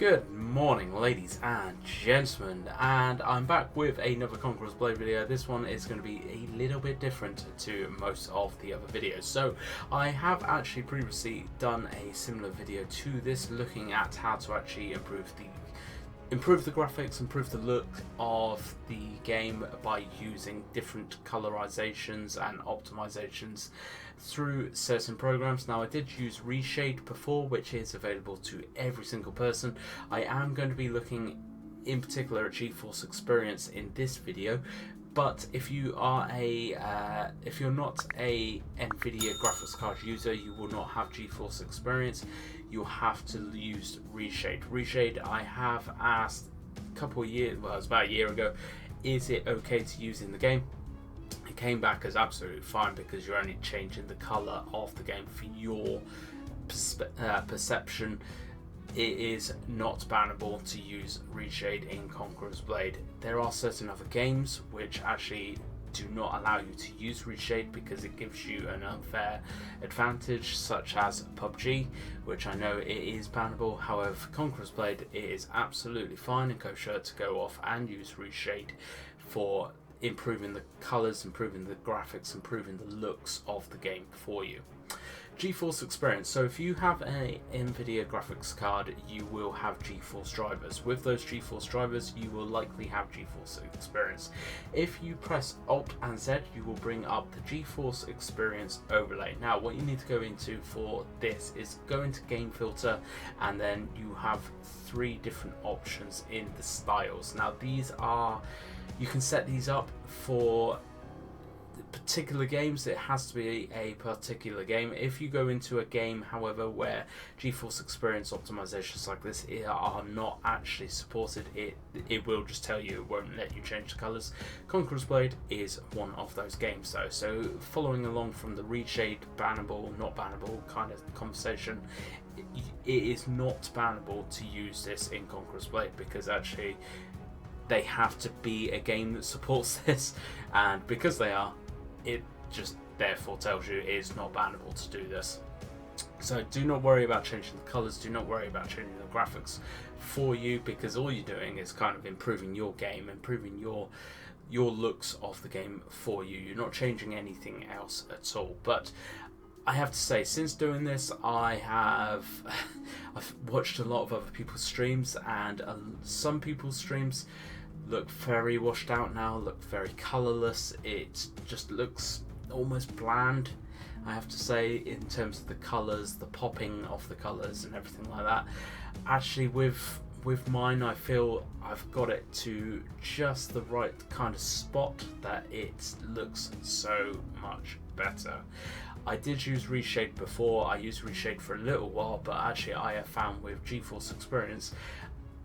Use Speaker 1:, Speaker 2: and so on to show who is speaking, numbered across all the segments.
Speaker 1: Good morning, ladies and gentlemen, and I'm back with another Conquerors Blade video. This one is going to be a little bit different to most of the other videos. So I have actually previously done a similar video to this, looking at how to actually improve the graphics, improve the look of the game by using different colorizations and optimizations through certain programs. Now, I did use ReShade before, which is available to every single person. I am going to be looking in particular at Geforce Experience in this video, but if you are if you're not a NVIDIA graphics card user, you will not have Geforce Experience. You'll have to use ReShade. ReShade, I have asked a couple of years, well, it was about a year ago, is it okay to use in the game? It came back as absolutely fine because you're only changing the color of the game for your perception. It is not bannable to use ReShade in Conquerors Blade. There are certain other games which actually do not allow you to use ReShade because it gives you an unfair advantage, such as PUBG, which I know it is bannable. However, for Conquerors Blade, it is absolutely fine and kosher to go off and use ReShade for improving the colours, improving the graphics, improving the looks of the game for you. Geforce Experience. So if you have an NVIDIA graphics card, you will have Geforce drivers. With those Geforce drivers, you will likely have Geforce Experience. If you press Alt and Z, you will bring up the Geforce Experience overlay. Now, what you need to go into for this is go into Game Filter, and then you have three different options in the styles. Now, these are, you can set these up for particular games. It has to be a particular game. If you go into a game, however, where Geforce Experience optimizations like this are not actually supported, it will just tell you, it won't let you change the colors. Conquerors Blade is one of those games though. So following along from the ReShade bannable, not bannable kind of conversation, it is not bannable to use this in Conquerors Blade because actually they have to be a game that supports this, and because they are, it just therefore tells you it is not bannable to do this. So do not worry about changing the colors, do not worry about changing the graphics for you, because all you're doing is kind of improving your game, improving your looks of the game for you. You're not changing anything else at all. But I have to say, since doing this, I've watched a lot of other people's streams, and some people's streams look very washed out now, look very colourless. It just looks almost bland, I have to say, in terms of the colours, the popping of the colours and everything like that. Actually, with mine, I feel I've got it to just the right kind of spot that it looks so much better. I did use ReShade before. I used ReShade for a little while, but actually I have found with Geforce Experience,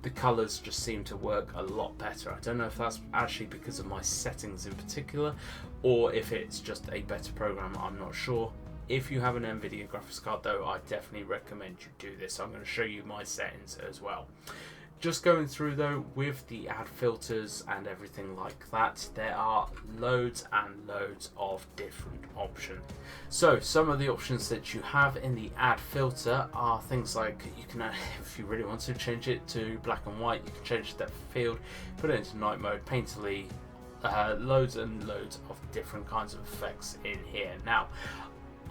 Speaker 1: the colours just seem to work a lot better. I don't know if that's actually because of my settings in particular, or if it's just a better program, I'm not sure. If you have an NVIDIA graphics card though, I definitely recommend you do this. I'm going to show you my settings as well. Just going through though, with the add filters and everything like that, there are loads and loads of different options. So some of the options that you have in the add filter are things like, you can, if you really want to, change it to black and white. You can change the depth of field, put it into night mode, painterly, loads and loads of different kinds of effects in here. Now,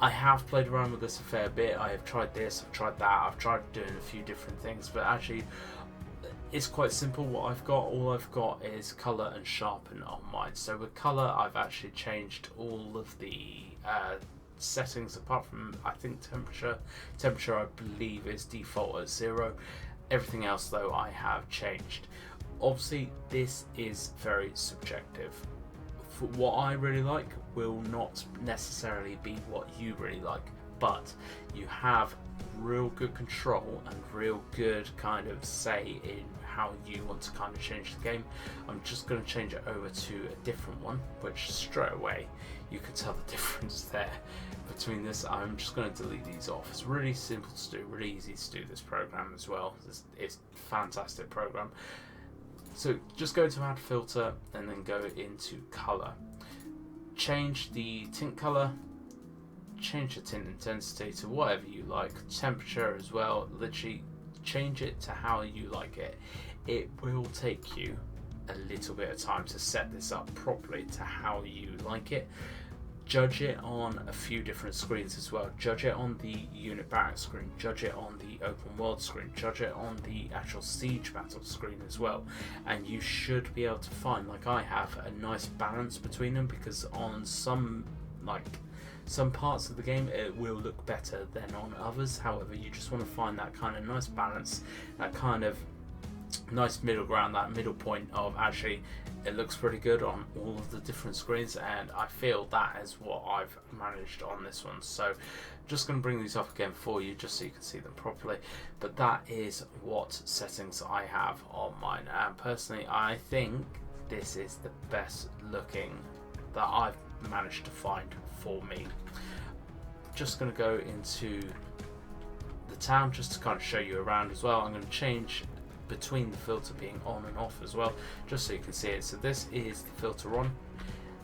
Speaker 1: I have played around with this a fair bit. I have tried this, I've tried that, I've tried doing a few different things, but actually it's quite simple what I've got. All I've got is colour and sharpen on mine. So with colour, I've actually changed all of the settings apart from, I think, temperature. Temperature, I believe, is default at 0. Everything else though I have changed. Obviously this is very subjective. For what I really like will not necessarily be what you really like, but you have real good control and real good kind of say in how you want to kind of change the game. I'm just going to change it over to a different one, which straight away you can tell the difference there between this. I'm just going to delete these off. It's really simple to do, really easy to do this program as well. It's a fantastic program. So just go to add filter and then go into color. Change the tint color, change the tint intensity to whatever you like, temperature as well. Literally change it to how you like it. It will take you a little bit of time to set this up properly to how you like it. Judge it on a few different screens as well. Judge it on the unit barrack screen, judge it on the open world screen, judge it on the actual siege battle screen as well, and you should be able to find, like I have, a nice balance between them, because on some parts of the game it will look better than on others. However, you just want to find that kind of nice balance, that kind of nice middle ground, that middle point of actually it looks pretty good on all of the different screens, and I feel that is what I've managed on this one. So just going to bring these up again for you just so you can see them properly, but that is what settings I have on mine, and personally I think this is the best looking that I've managed to find for me. Just going to go into the town just to kind of show you around as well. I'm going to change between the filter being on and off as well, just so you can see it. So this is the filter on,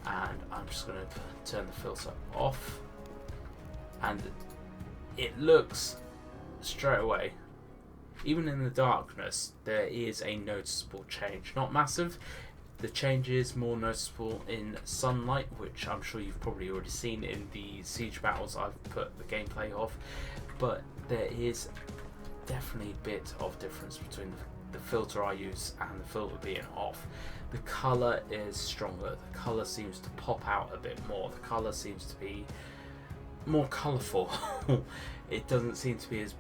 Speaker 1: and I'm just going to turn the filter off, and it looks straight away, even in the darkness, there is a noticeable change. Not massive. The change is more noticeable in sunlight, which I'm sure you've probably already seen in the siege battles I've put the gameplay of, but there is definitely a bit of difference between the filter I use and the filter being off. The colour is stronger, the colour seems to pop out a bit more, the colour seems to be more colourful. It doesn't seem to be as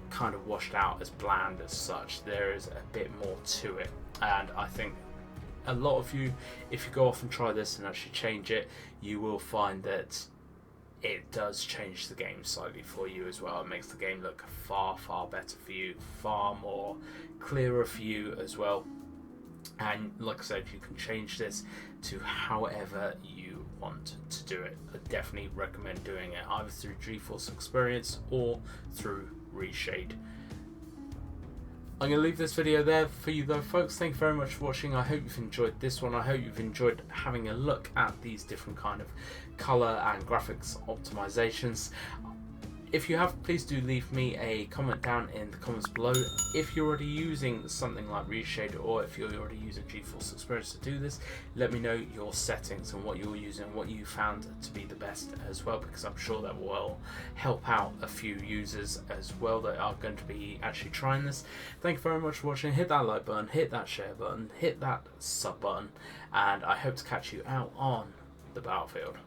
Speaker 1: kind of washed out, as bland as such. There is a bit more to it, and I think a lot of you, if you go off and try this and actually change it, you will find that it does change the game slightly for you as well. It makes the game look far better for you, far more clearer for you as well. And like I said, you can change this to however you want to do it. I definitely recommend doing it either through Geforce Experience or through ReShade. I'm going to leave this video there for you though, folks. Thank you very much for watching. I hope you've enjoyed this one. I hope you've enjoyed having a look at these different kind of colour and graphics optimizations. If you have, please do leave me a comment down in the comments below. If you're already using something like ReShade, or if you're already using Geforce Experience to do this, let me know your settings and what you're using, what you found to be the best as well, because I'm sure that will help out a few users as well that are going to be actually trying this. Thank you very much for watching. Hit that like button, hit that share button, hit that sub button, and I hope to catch you out on the battlefield.